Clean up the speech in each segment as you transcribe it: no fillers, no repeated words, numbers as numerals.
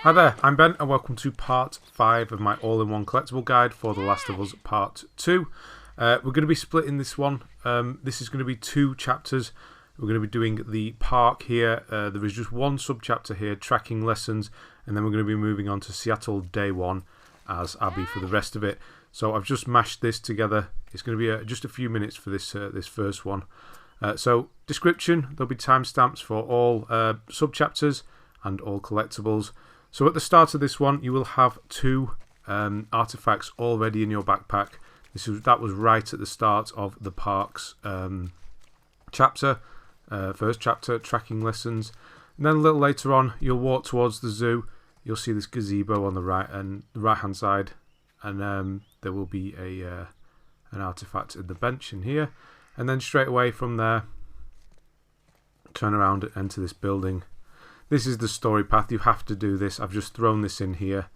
Hi there, I'm Ben and welcome to part 5 of my all-in-one collectible guide for The Last of Us Part 2. We're going to be splitting this one. This is going to be 2 chapters. We're going to be doing the park here. There is just one sub-chapter here, tracking lessons, and then we're going to be moving on to Seattle Day 1 as Abby for the rest of it. So I've just mashed this together. It's going to be just a few minutes for this this first one. So description, there'll be timestamps for all sub-chapters and all collectibles. So at the start of this one, you will have 2 artifacts already in your backpack. That was right at the start of the park's chapter, first chapter, tracking lessons. And then a little later on, you'll walk towards the zoo. You'll see this gazebo on the right-hand side, and there will be an artifact in the bench in here. And then straight away from there, turn around and enter this building. This is the story path. You have to do this. I've just thrown this in here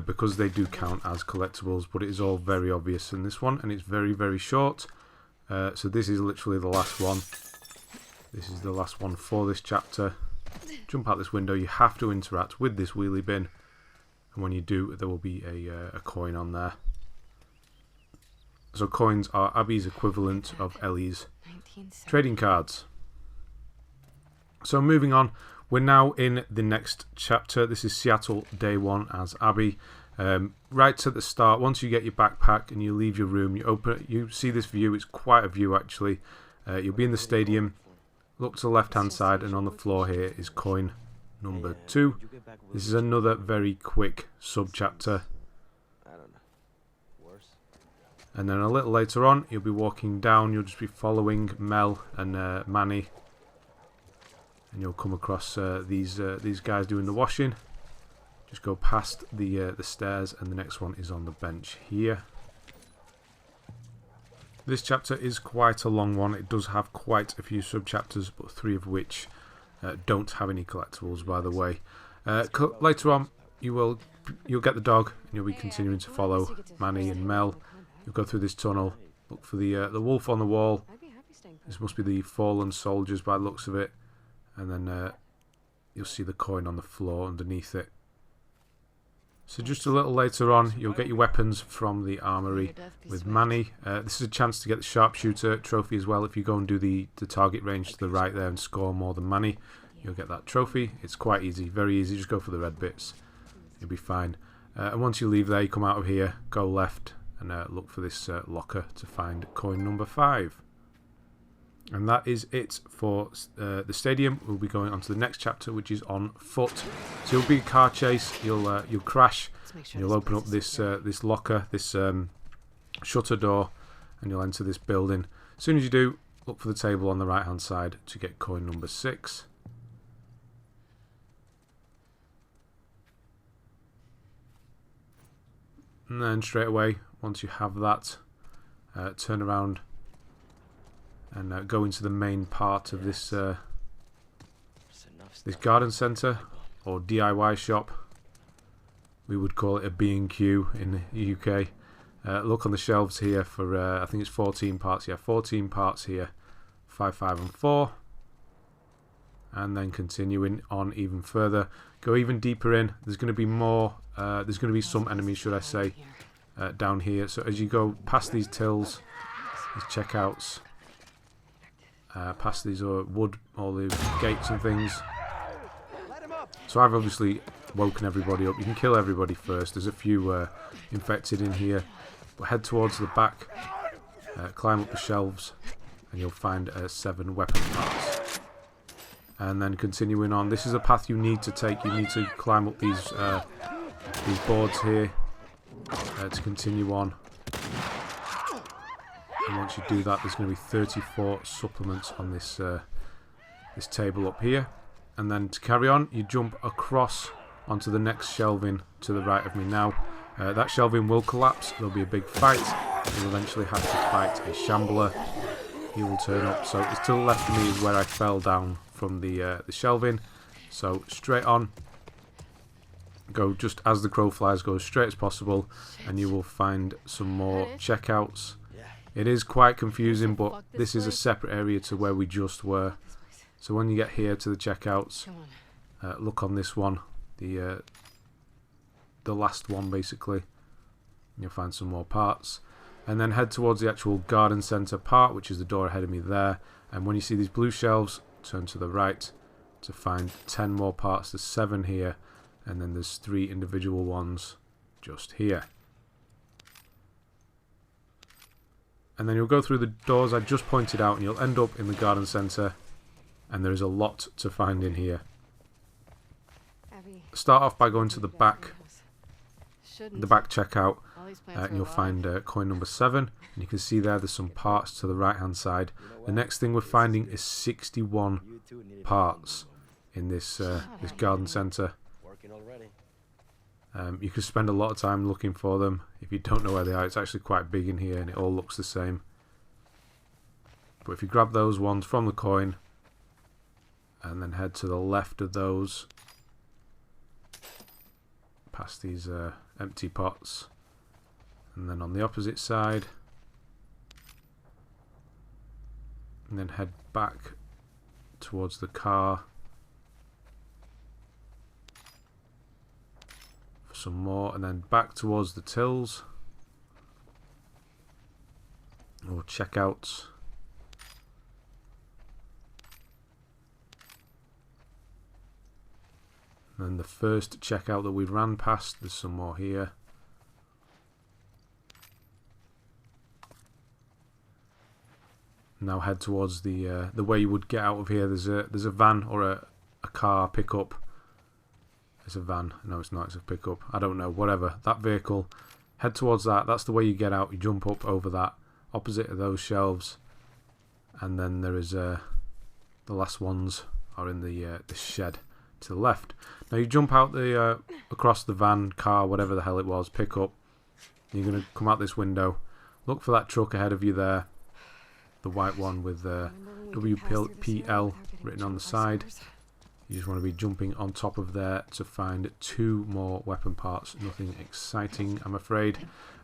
because they do count as collectibles, but it is all very obvious in this one, and it's very, very short. So this is literally the last one. This is the last one for this chapter. Jump out this window. You have to interact with this wheelie bin, and when you do, there will be a coin on there. So coins are Abby's equivalent of Ellie's trading cards. So moving on. We're now in the next chapter. This is Seattle Day 1 as Abby. Right at the start, once you get your backpack and you leave your room, you see this view. It's quite a view actually. You'll be in the stadium. Look to the left-hand side, and on the floor here is coin number 2. This is another very quick sub-chapter. And then a little later on, you'll be walking down. You'll just be following Mel and Manny. And you'll come across these guys doing the washing. Just go past the stairs, and the next one is on the bench here. This chapter is quite a long one. It does have quite a few sub-chapters, but 3 of which don't have any collectibles, by the way. Later on, you'll get the dog, and you'll be continuing to follow Manny and Mel. You'll go through this tunnel, look for the wolf on the wall. This must be the fallen soldiers by the looks of it. And then you'll see the coin on the floor underneath it. So just a little later on, you'll get your weapons from the armory with Manny. This is a chance to get the sharpshooter trophy as well. If you go and do the target range to the right there and score more than Manny, you'll get that trophy. It's quite easy, very easy. Just go for the red bits. You'll be fine. And once you leave there, you come out of here, go left, and look for this locker to find coin number 5. And that is it for the stadium. We'll be going on to the next chapter, which is on foot. So it'll be a car chase. You'll crash. And you'll open up this this locker, this shutter door, and you'll enter this building. As soon as you do, look for the table on the right-hand side to get coin number 6. And then straight away, once you have that, turn around and go into the main part of this this garden centre or DIY shop. We would call it a B&Q in the UK. Look on the shelves here for I think it's 14 parts. Yeah, 14 parts here. 5, 5 and 4. And then continuing on even further. Go even deeper in. There's going to be more. There's going to be some enemies, should I say, down here. So as you go past these tills, these checkouts, past these wood, all the gates and things. So I've obviously woken everybody up. You can kill everybody first. There's a few infected in here. But head towards the back, climb up the shelves, and you'll find 7 weapon parts. And then continuing on, this is a path you need to take. You need to climb up these boards here to continue on. And once you do that, there's going to be 34 supplements on this this table up here. And then to carry on, you jump across onto the next shelving to the right of me now. That shelving will collapse. There'll be a big fight. You'll eventually have to fight a shambler. He will turn up. So it's to the left of me is where I fell down from the shelving. So straight on. Go just as the crow flies. Go as straight as possible, and you will find some more checkouts. It is quite confusing, but this is a separate area to where we just were. So when you get here to the checkouts, look on this one. The the last one basically. You'll find some more parts. And then head towards the actual garden centre part, which is the door ahead of me there. And when you see these blue shelves, turn to the right to find 10 more parts. There's 7 here, and then there's 3 individual ones just here. And then you'll go through the doors I just pointed out, and you'll end up in the garden centre. And there is a lot to find in here. Start off by going to the back checkout, and you'll find coin number 7. And you can see there's some parts to the right hand side. The next thing we're finding is 61 parts in this this garden centre. You can spend a lot of time looking for them. If you don't know where they are, it's actually quite big in here and it all looks the same. But if you grab those ones from the coin and then head to the left of those, past these empty pots, and then on the opposite side, and then head back towards the car for some more, and then back towards the tills or checkouts. And then the first checkout that we ran past, there's some more here. Now head towards the way you would get out of here. There's a van or a car pickup. It's a van. No, it's not. It's a pickup. I don't know. Whatever. That vehicle. Head towards that. That's the way you get out. You jump up over that, opposite of those shelves, and then there is the last ones are in the shed to the left. Now you jump out the across the van, car, whatever the hell it was, pickup. You're going to come out this window. Look for that truck ahead of you there. The white one with WPL written on the side. You just want to be jumping on top of there to find 2 more weapon parts. Nothing exciting, I'm afraid.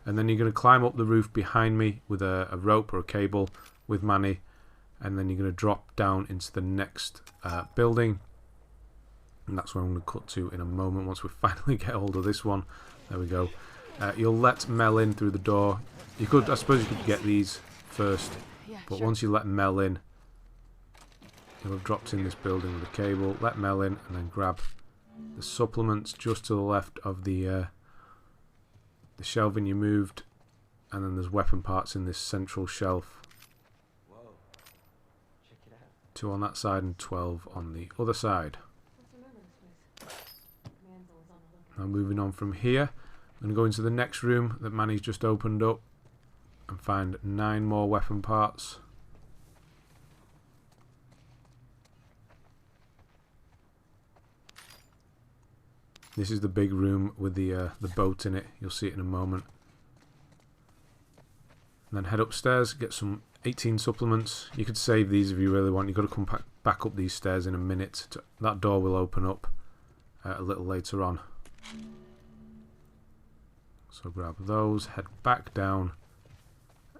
And then you're going to climb up the roof behind me with a rope or a cable with Manny. And then you're going to drop down into the next building. And that's where I'm going to cut to in a moment once we finally get hold of this one. There we go. You'll let Mel in through the door. You could, I suppose you could get these first. But once you let Mel in, you'll have dropped in this building with a cable. Let Mel in and then grab the supplements just to the left of the shelving you moved. And then there's weapon parts in this central shelf. 2 on that side and 12 on the other side. Now moving on from here, I'm going to go into the next room that Manny's just opened up and find 9 more weapon parts. This is the big room with the boat in it. You'll see it in a moment. And then head upstairs, get some 18 supplements. You could save these if you really want. You've got to come back up these stairs in a minute. That door will open up a little later on. So grab those, head back down,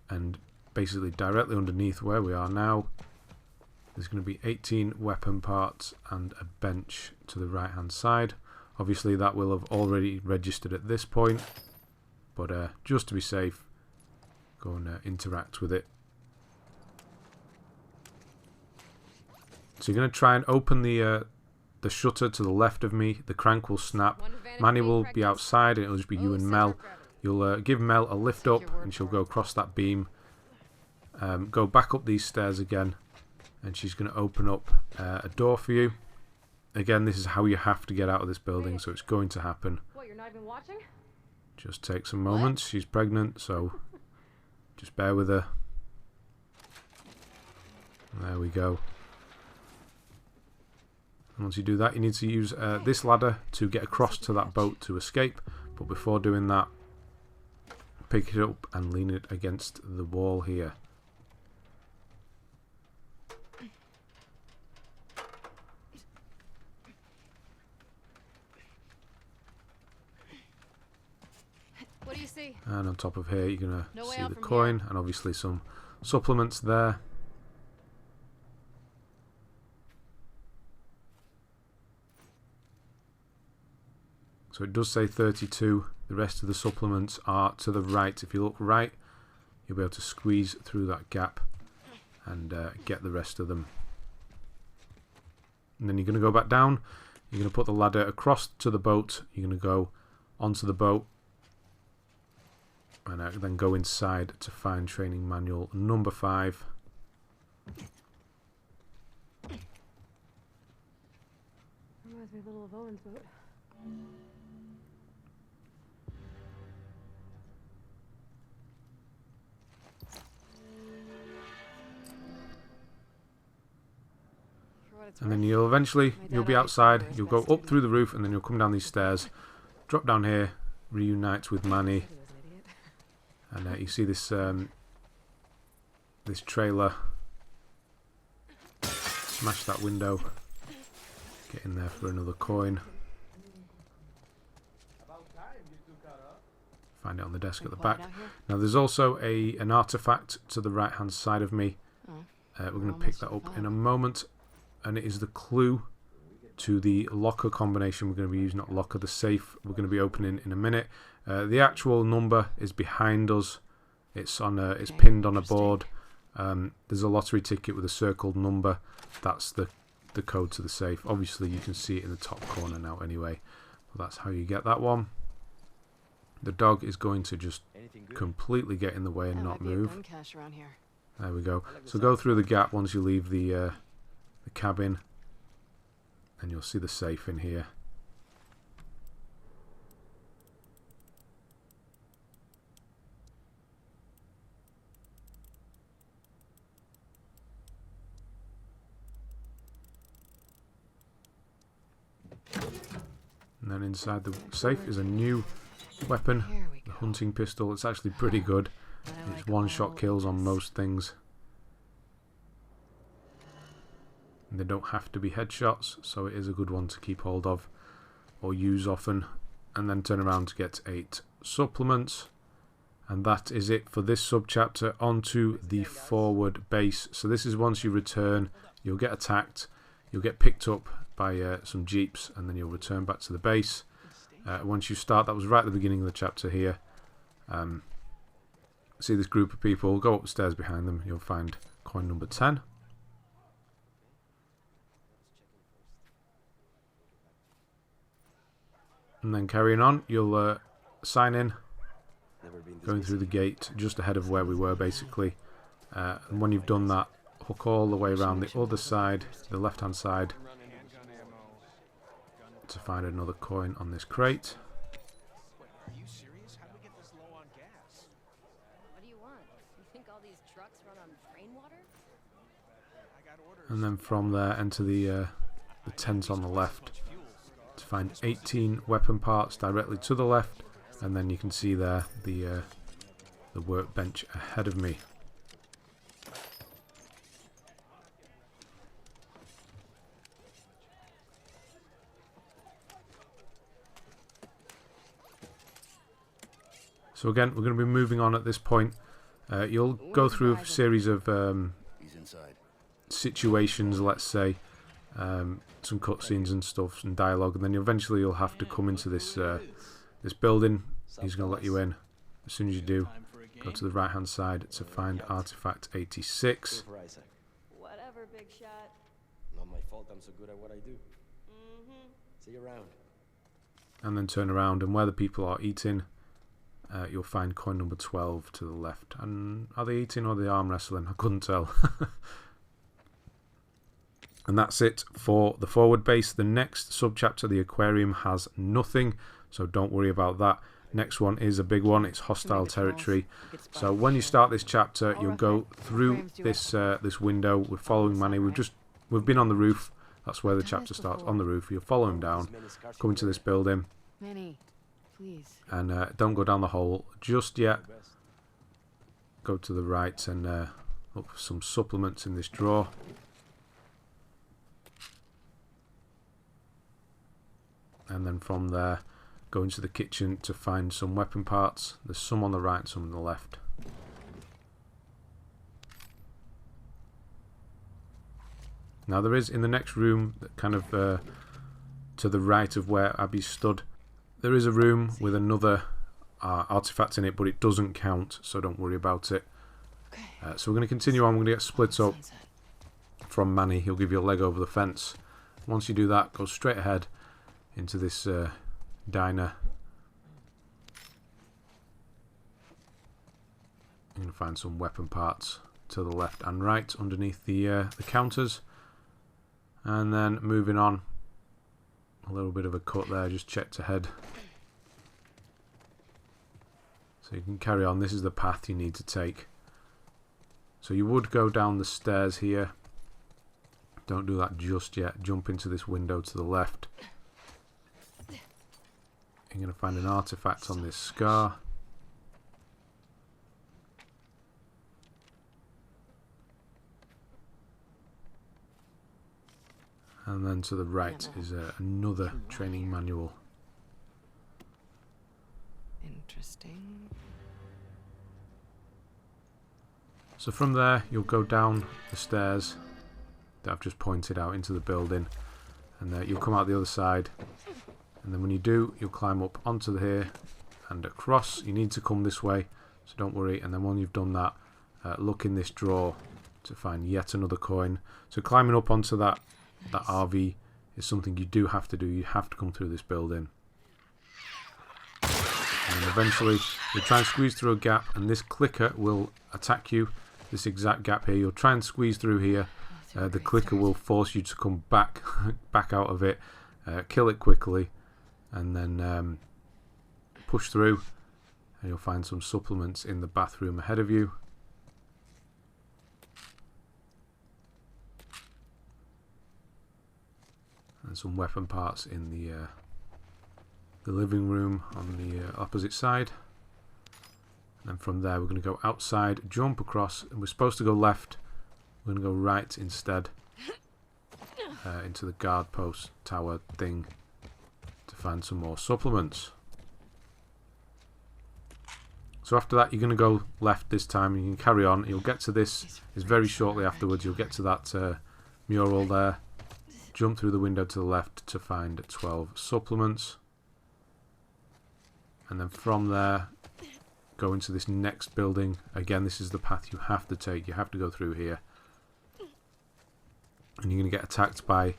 and basically directly underneath where we are now, there's going to be 18 weapon parts and a bench to the right hand side. Obviously that will have already registered at this point, but just to be safe, go and interact with it. So you're going to try and open the shutter to the left of me. The crank will snap. Manny will be outside and it'll just be you and Mel. You'll give Mel a lift up and she'll go across that beam. Go back up these stairs again and she's going to open up a door for you. Again, this is how you have to get out of this building, so it's going to happen. What, you're not even watching? Just take some moments. She's pregnant, so just bear with her. There we go. And once you do that, you need to use this ladder to get across to that boat to escape. But before doing that, pick it up and lean it against the wall here. What do you see? And on top of here, you're going to see the coin and obviously some supplements there. So it does say 32. The rest of the supplements are to the right. If you look right, you'll be able to squeeze through that gap and get the rest of them. And then you're going to go back down. You're going to put the ladder across to the boat. You're going to go onto the boat and then go inside to find training manual number 5. Reminds me a little of Owen's boat. And then you'll be outside, you'll go up through the roof, and then you'll come down these stairs, drop down here, reunite with Manny, and you see this this trailer. Smash that window, get in there for another coin. Find it on the desk at the back. Now there's also an artifact to the right hand side of me. We're going to pick that up in a moment. And it is the clue to the locker combination we're going to be using, not locker, the safe we're going to be opening in a minute. The actual number is behind us. It's on it's pinned on a board. There's a lottery ticket with a circled number. That's the code to the safe. Obviously you can see it in the top corner now anyway. But that's how you get that one. The dog is going to just completely get in the way and not move. There we go. So go through the gap once you leave the cabin, and you'll see the safe in here. And then inside the safe is a new weapon, the hunting pistol. It's actually pretty good. It's one-shot kills on most things. They don't have to be headshots, so it is a good one to keep hold of or use often. And then turn around to get 8 supplements. And that is it for this subchapter. Onto the forward base. So this is once you return, you'll get attacked, you'll get picked up by some jeeps, and then you'll return back to the base. Once you start, that was right at the beginning of the chapter here. See this group of people, go up the stairs behind them, you'll find coin number 10. And then carrying on, you'll sign in, going through the gate just ahead of where we were basically. And when you've done that, hook all the way around the other side, the left hand side, to find another coin on this crate. Are you serious? How do we get this low on gas? What do you want? You think all these trucks run on rainwater? I got orders. And then from there, enter the tent on the left to find 18 weapon parts directly to the left, and then you can see there the workbench ahead of me. So again, we're going to be moving on at this point. You'll go through a series of situations, let's say, some cutscenes and stuff, and dialogue, and then eventually you'll have to come into this this building. He's going to let you in. As soon as you do, go to the right hand side to find Artifact 86. Whatever, big shot. Not my fault I'm so good at what I do. See you around. And then turn around, and where the people are eating, you'll find coin number 12 to the left. And are they eating or are they arm wrestling? I couldn't tell. And that's it for the forward base. The next subchapter, the aquarium, has nothing, so don't worry about that. Next one is a big one. It's hostile territory. So when you start this chapter, you'll go through this this window. We're following Manny. We've been on the roof. That's where the chapter starts, on the roof. You'll follow him down, come into this building, Manny, please. and don't go down the hole just yet. Go to the right and look for some supplements in this drawer. And then from there, go into the kitchen to find some weapon parts. There's some on the right, some on the left. Now there is, in the next room, kind of to the right of where Abby stood, there is a room with another artifact in it, but it doesn't count, so don't worry about it. So we're going to continue on. We're going to get split up from Manny. He'll give you a leg over the fence. Once you do that, go straight ahead into this diner. You're going to find some weapon parts to the left and right underneath the counters. And then moving on, a little bit of a cut there, just checked ahead. So you can carry on. This is the path you need to take. So you would go down the stairs here. Don't do that just yet. Jump into this window to the left. You're going to find an artifact on this scar. And then to the right is another training manual. Interesting. So from there, you'll go down the stairs that I've just pointed out into the building, and you'll come out the other side. And then when you do, you'll climb up onto here and across. You need to come this way, so don't worry. And then when you've done that, look in this drawer to find yet another coin. So climbing up onto that RV is something you do have to do. You have to come through this building. And then eventually, you'll try and squeeze through a gap, and this clicker will attack you. This exact gap here, you'll try and squeeze through here. The clicker will force you to come back out of it, kill it quickly, and then push through, and you'll find some supplements in the bathroom ahead of you. And some weapon parts in the living room on the opposite side. And then from there we're going to go outside, jump across, and we're supposed to go left. We're going to go right instead, into the guard post tower thing to find some more supplements. So after that, you're going to go left this time, and you can carry on. You'll get to this is very shortly afterwards. You'll get to that mural there. Jump through the window to the left to find 12 supplements. And then from there, go into this next building. Again, this is the path you have to take. You have to go through here. And you're going to get attacked by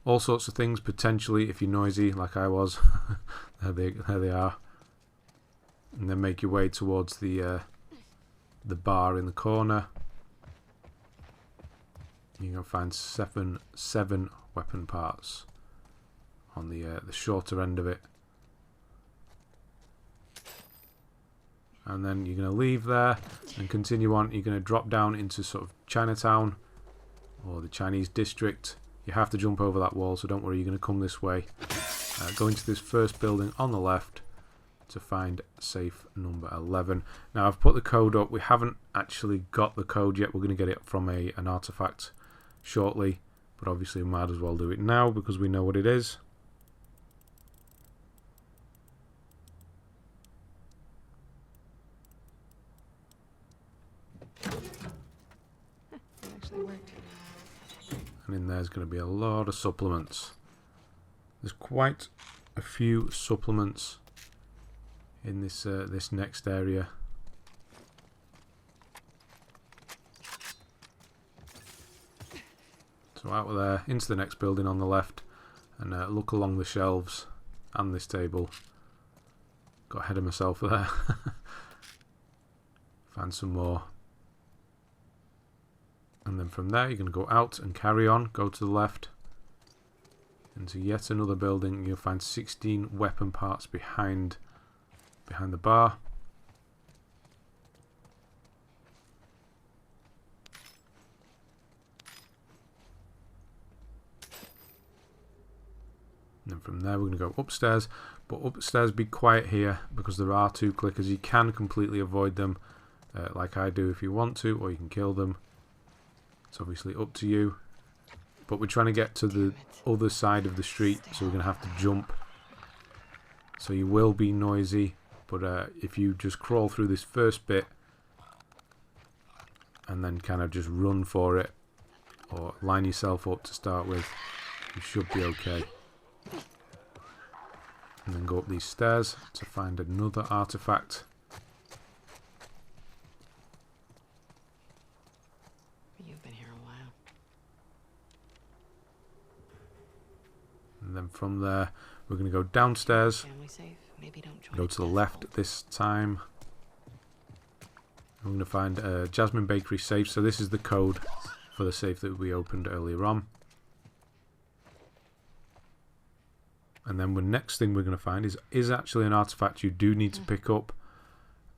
all sorts of things, potentially, if you're noisy, like I was. there they are. And then make your way towards the bar in the corner. You're going to find seven weapon parts on the shorter end of it. And then you're going to leave there and continue on. You're going to drop down into sort of Chinatown or the Chinese district. You have to jump over that wall, so don't worry, you're going to come this way. Go into this first building on the left to find safe number 11. Now I've put the code up. We haven't actually got the code yet. We're going to get it from an artifact shortly, but obviously we might as well do it now because we know what it is. It actually worked. And in there's going to be a lot of supplements. There's quite a few supplements in this this next area. So out of there, into the next building on the left, and look along the shelves and this table. Got ahead of myself there. Find some more. And then from there, you're going to go out and carry on. Go to the left into yet another building. You'll find 16 weapon parts behind the bar. And then from there we're going to go upstairs, but upstairs be quiet here because there are two clickers. You can completely avoid them like I do if you want to, or you can kill them. It's obviously up to you, but we're trying to get to the other side of the street, so we're going to have to jump. So you will be noisy, but if you just crawl through this first bit and then kind of just run for it or line yourself up to start with, you should be okay. And then go up these stairs to find another artifact. You've been here a while. And then from there, we're going to go downstairs. Family safe. Maybe don't join Go to the left this time. I'm going to find a Jasmine Bakery safe. So this is the code for the safe that we opened earlier on. And then the next thing we're going to find is actually an artifact you do need to pick up.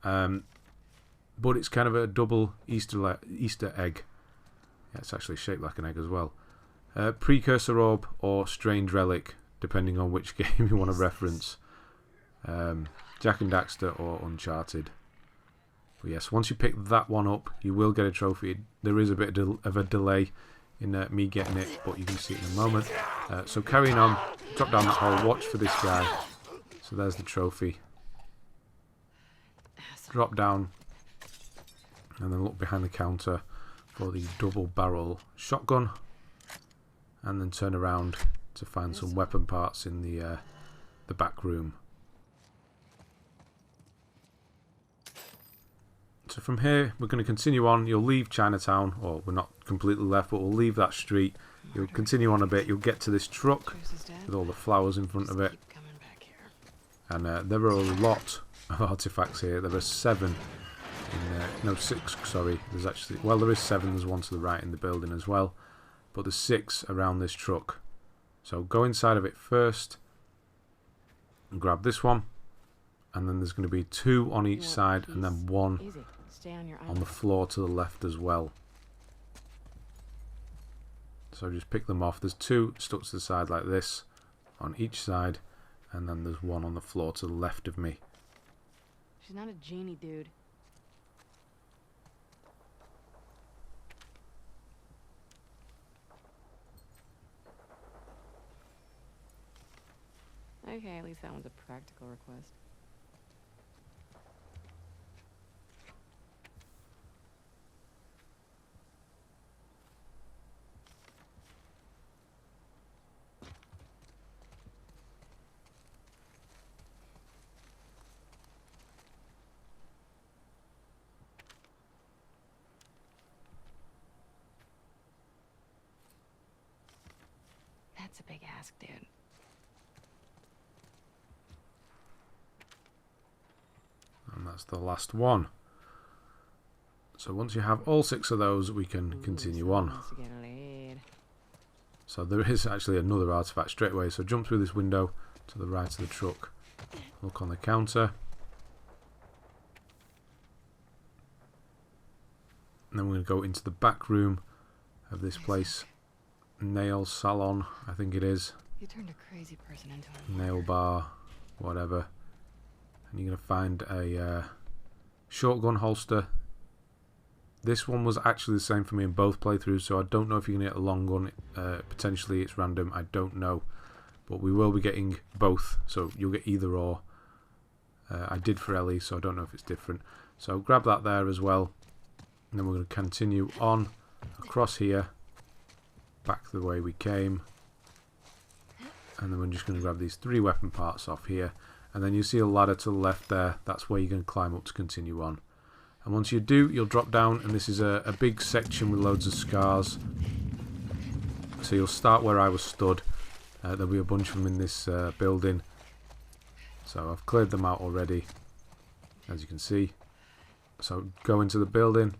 But it's kind of a double Easter egg. Yeah, it's actually shaped like an egg as well. Precursor Orb or Strange Relic, depending on which game you want to reference. Jack and Daxter or Uncharted. But yes, once you pick that one up, you will get a trophy. There is a bit of a delay in me getting it, but you can see it in a moment. So carrying on, drop down that hole, watch for this guy. So there's the trophy. Drop down, and then look behind the counter for the double barrel shotgun, and then turn around to find some weapon parts in the back room. So from here, we're going to continue on. You'll leave Chinatown, or we're not completely left, but we'll leave that street. You'll continue on a bit. You'll get to this truck with all the flowers in front of it. And there are a lot of artifacts here. There are 7. No, 6, sorry. There's actually, well, there is 7. There's one to the right in the building as well. But there's 6 around this truck. So go inside of it first and grab this one. And then there's going to be 2 on each side, and then 1 on the floor to the left as well. So just pick them off. There's 2 stuck to the side like this on each side, and then there's 1 on the floor to the left of me. She's not a genie, dude. Okay, at least that one's a practical request. That's a big ask, dude. And that's the last one. So once you have all 6 of those, we can continue on. So there is actually another artifact straight away. So jump through this window to the right of the truck. Look on the counter. And then we're going to go into the back room of this place. Nail salon, I think it is. You turned a crazy person into a Nail bar, whatever. And you're going to find a shotgun holster. This one was actually the same for me in both playthroughs, so I don't know if you're going to get a long gun. Potentially it's random, I don't know. But we will be getting both, so you'll get either or. I did for Ellie, so I don't know if it's different. So grab that there as well. And then we're going to continue on across here. Back the way we came. And then we're just going to grab these 3 weapon parts off here. And then you see a ladder to the left there. That's where you're going to climb up to continue on. And once you do, you'll drop down. And this is a big section with loads of scars. So you'll start where I was stood. There'll be a bunch of them in this building. So I've cleared them out already, as you can see. So go into the building.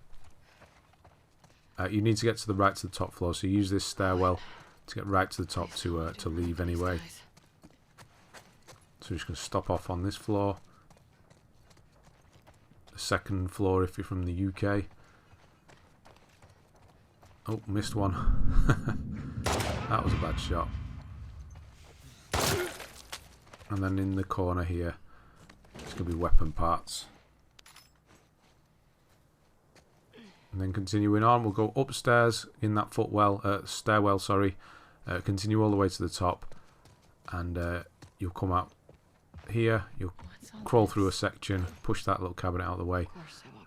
You need to get to the right to the top floor. So use this stairwell to get right to the top to leave anyway. So we're just going to stop off on this floor. The second floor if you're from the UK. Oh, missed one. That was a bad shot. And then in the corner here, it's going to be weapon parts. And then continuing on, we'll go upstairs in that stairwell, sorry. Continue all the way to the top. And you'll come out here, you'll crawl through a section, push that little cabinet out of the way,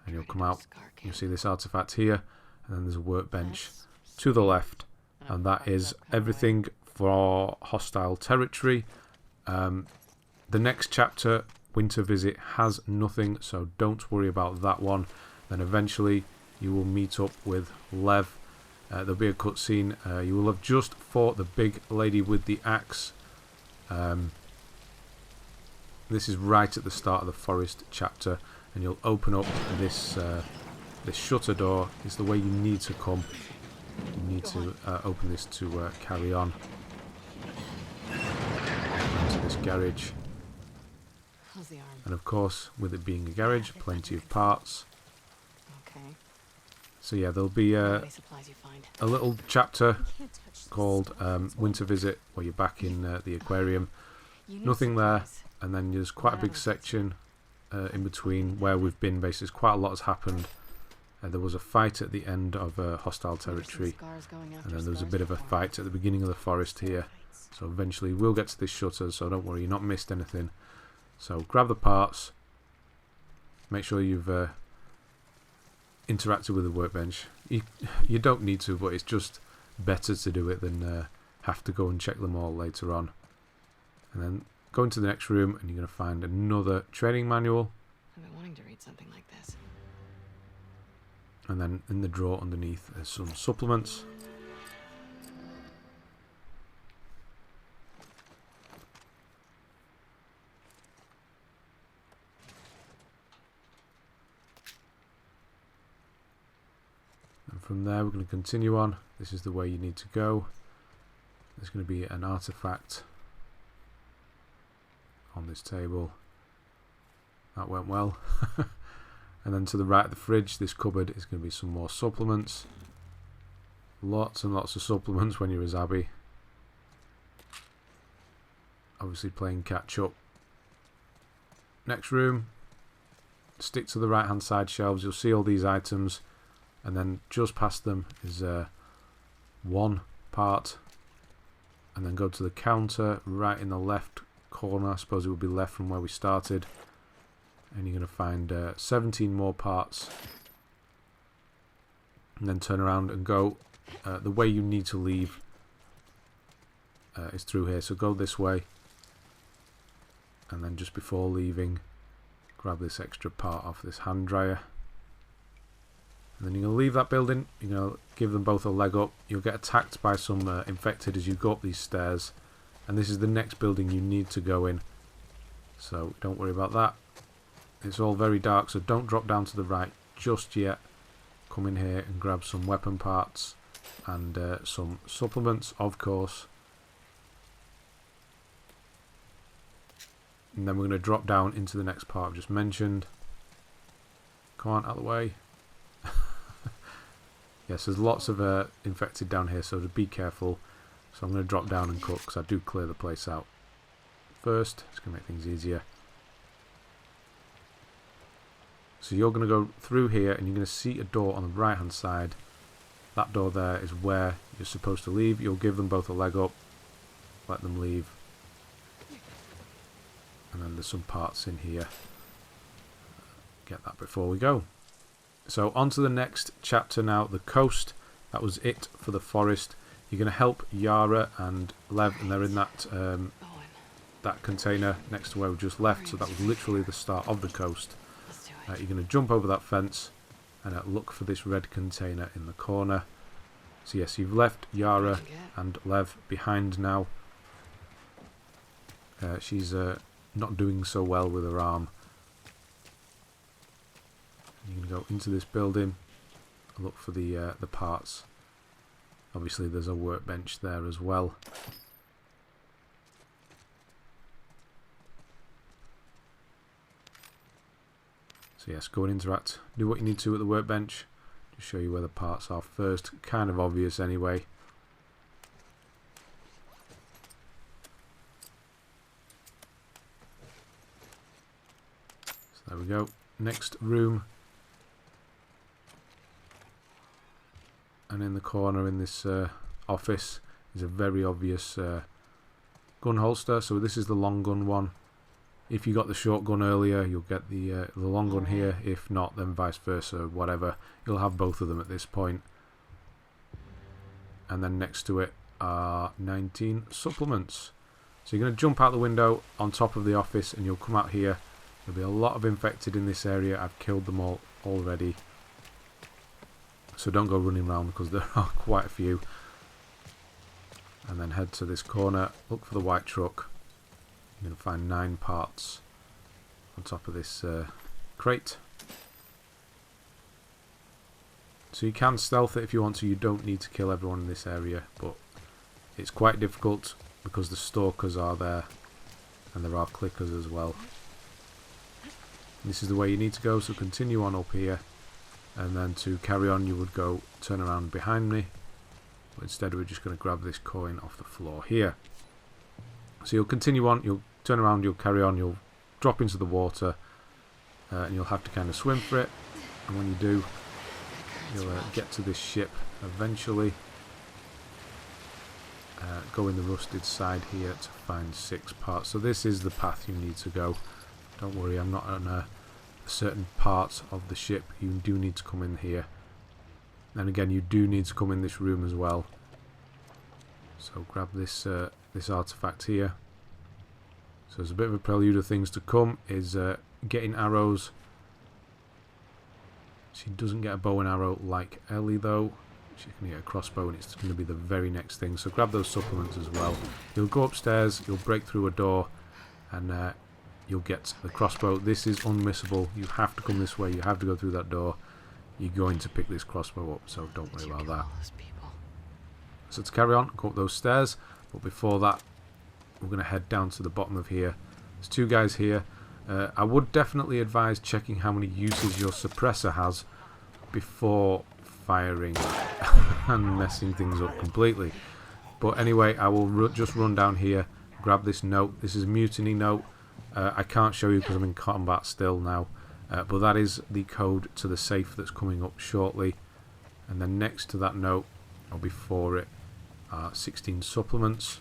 and you'll come out. You'll see this artifact here, and then there's a workbench to the left, and that is everything for hostile territory. The next chapter, Winter Visit, has nothing, so don't worry about that one. Then eventually you will meet up with Lev. There'll be a cutscene. You will have just fought the big lady with the axe. This is right at the start of the forest chapter, and you'll open up this this shutter door. It's the way you need to come. You need to open this to carry on into this garage. How's the arm? And of course, with it being a garage, plenty of parts. Okay. So yeah, there'll be Any supplies you find? a little chapter called Winter Visit, where you're back in the aquarium. You need Nothing there, supplies. and then there's quite a big section in between where we've been. Basically, quite a lot has happened. There was a fight at the end of hostile territory, and then there was a bit of a fight at the beginning of the forest here. So eventually we'll get to this shutter, so don't worry, you're not missed anything. So grab the parts, make sure you've interacted with the workbench. You don't need to, but it's just better to do it than have to go and check them all later on. And then go into the next room and you're going to find another training manual. I've been wanting to read something like this. And then in the drawer underneath there's some supplements. And from there we're going to continue on. This is the way you need to go. There's going to be an artifact on this table. That went well. And then to the right of the fridge, this cupboard, is going to be some more supplements. Lots and lots of supplements when you're a Zabby. Obviously playing catch up. Next room, stick to the right hand side shelves, you'll see all these items, and then just past them is one part, and then go to the counter right in the left corner. I suppose it would be left from where we started. And you're going to find 17 more parts, and then turn around and go the way you need to leave is through here, so go this way, and then just before leaving grab this extra part off this hand dryer, and then you're going to leave that building. You're going to give them both a leg up. You'll get attacked by some infected as you go up these stairs, and this is the next building you need to go in, so don't worry about that. It's all very dark, so don't drop down to the right just yet. Come in here and grab some weapon parts and some supplements, of course. And then we're going to drop down into the next part I've just mentioned. Come on, out of the way. Yes, there's lots of infected down here, so be careful. So I'm going to drop down and cook, because I do clear the place out first. It's going to make things easier. So you're going to go through here and you're going to see a door on the right hand side. That door there is where you're supposed to leave. You'll give them both a leg up, let them leave, and then there's some parts in here. Get that before we go. So on to the next chapter now, the coast. That was it for the forest. You're going to help Yara and Lev, and they're in that that container next to where we just left. So that was literally the start of the coast. You're going to jump over that fence and look for this red container in the corner. So yes, you've left Yara and Lev behind now. She's not doing so well with her arm. You're going to go into this building and look for the parts. Obviously there's a workbench there as well. So yes, go and interact. Do what you need to at the workbench. Just show you where the parts are first. Kind of obvious anyway. So there we go. Next room. And in the corner in this office is a very obvious gun holster. So this is the long gun one. If you got the short gun earlier, you'll get the long gun here. If not, then vice versa, whatever. You'll have both of them at this point. And then next to it are 19 supplements. So you're going to jump out the window on top of the office and you'll come out here. There'll be a lot of infected in this area. I've killed them all already. So don't go running around because there are quite a few. And then head to this corner. Look for the white truck. You're going to find 9 parts on top of this crate. So you can stealth it if you want to. You don't need to kill everyone in this area. But it's quite difficult because the stalkers are there. And there are clickers as well. This is the way you need to go. So continue on up here. And then to carry on you would go turn around behind me. But instead we're just going to grab this coin off the floor here. So you'll continue on, you'll turn around, you'll carry on, you'll drop into the water. And you'll have to kind of swim for it. And when you do, you'll get to this ship eventually. Go in the rusted side here to find 6 parts. So this is the path you need to go. Don't worry, I'm not on a certain part of the ship. You do need to come in here. And again, you do need to come in this room as well. So grab this this artifact here. So there's a bit of a prelude of things to come. Is getting arrows. She doesn't get a bow and arrow like Ellie though. She can get a crossbow and it's going to be the very next thing. So grab those supplements as well. You'll go upstairs, you'll break through a door and you'll get the crossbow. This is unmissable. You have to come this way. You have to go through that door. You're going to pick this crossbow up, so don't worry about that. So to carry on, go up those stairs. But before that, we're going to head down to the bottom of here. There's 2 guys here. I would definitely advise checking how many uses your suppressor has before firing and messing things up completely. But anyway, I will just run down here, grab this note. This is a mutiny note. I can't show you because I'm in combat still now. But that is the code to the safe that's coming up shortly. And then next to that note, or before it, are 16 supplements.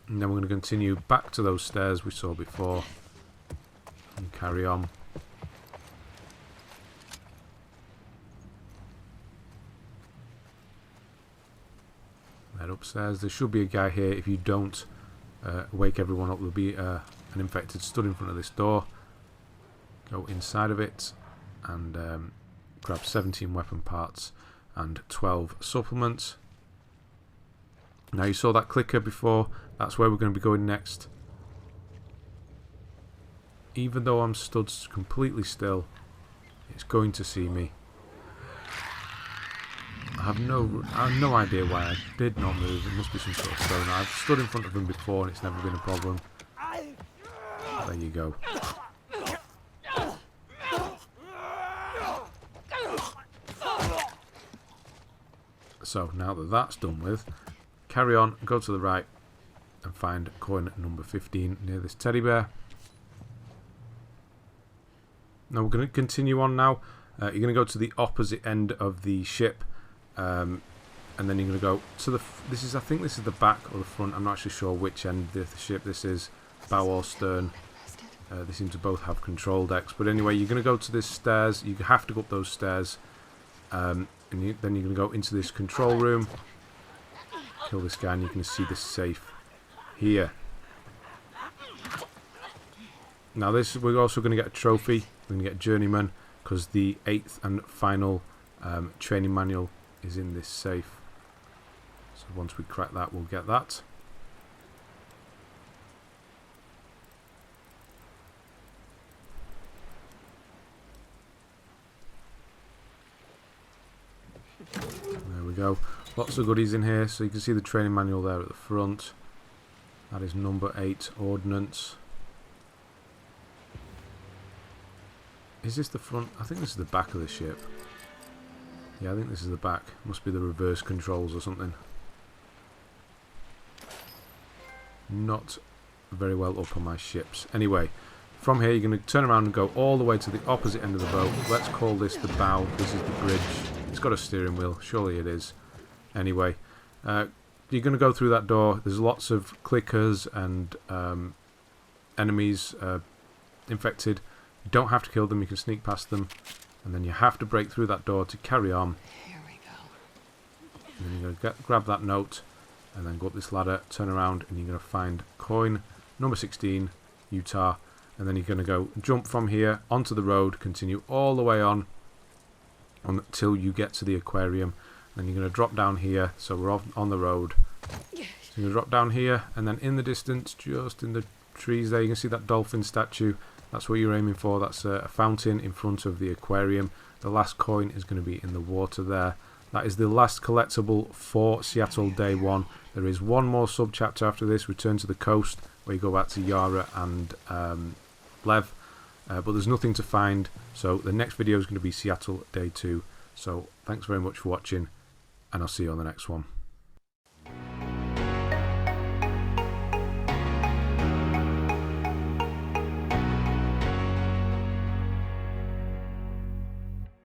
And then we're going to continue back to those stairs we saw before. And carry on. Head upstairs. There should be a guy here. If you don't wake everyone up, there'll be an infected stood in front of this door. Go inside of it and grab 17 weapon parts and 12 supplements. Now you saw that clicker before. That's where we're going to be going next. Even though I'm stood completely still, it's going to see me. I have no idea why I did not move. It must be some sort of stone. I've stood in front of them before and it's never been a problem. There you go. So now that that's done with, carry on, go to the right and find coin number 15 near this teddy bear. Now we're going to continue on now. You're going to go to the opposite end of the ship. And then you're going to go to the... I think this is the back or the front. I'm not actually sure which end of the ship this is. Bow or stern. They seem to both have control decks. But anyway, you're going to go to this stairs. You have to go up those stairs. And then you're going to go into this control room. Kill this guy and you can see the safe here. Now this, we're also going to get a trophy. We're going to get Journeyman because the 8th and final training manual is in this safe. So once we crack that, we'll get that. There we go. Lots of goodies in here. So you can see the training manual there at the front. That is number 8 ordnance. Is this the front? I think this is the back of the ship. Yeah, I think this is the back. Must be the reverse controls or something. Not very well up on my ships. Anyway, from here you're going to turn around and go all the way to the opposite end of the boat. Let's call this the bow. This is the bridge. It's got a steering wheel. Surely it is. Anyway, you're going to go through that door. There's lots of clickers and enemies infected. You don't have to kill them. You can sneak past them. And then you have to break through that door to carry on. Here we go. And then you're you're going to grab that note and then go up this ladder, turn around, and you're going to find coin number 16, Utah, and then you're going to go jump from here onto the road, continue all the way on until you get to the aquarium. Then you're going to drop down here, so we're on the road. So you're going to drop down here, and then in the distance, just in the trees there, you can see that dolphin statue. That's what you're aiming for. That's a fountain in front of the aquarium. The last coin is going to be in the water there. That is the last collectible for Seattle Day 1. There is one more sub-chapter after this, Return to the Coast, where you go back to Yara and Lev. But there's nothing to find, so the next video is going to be Seattle Day 2. So thanks very much for watching, and I'll see you on the next one.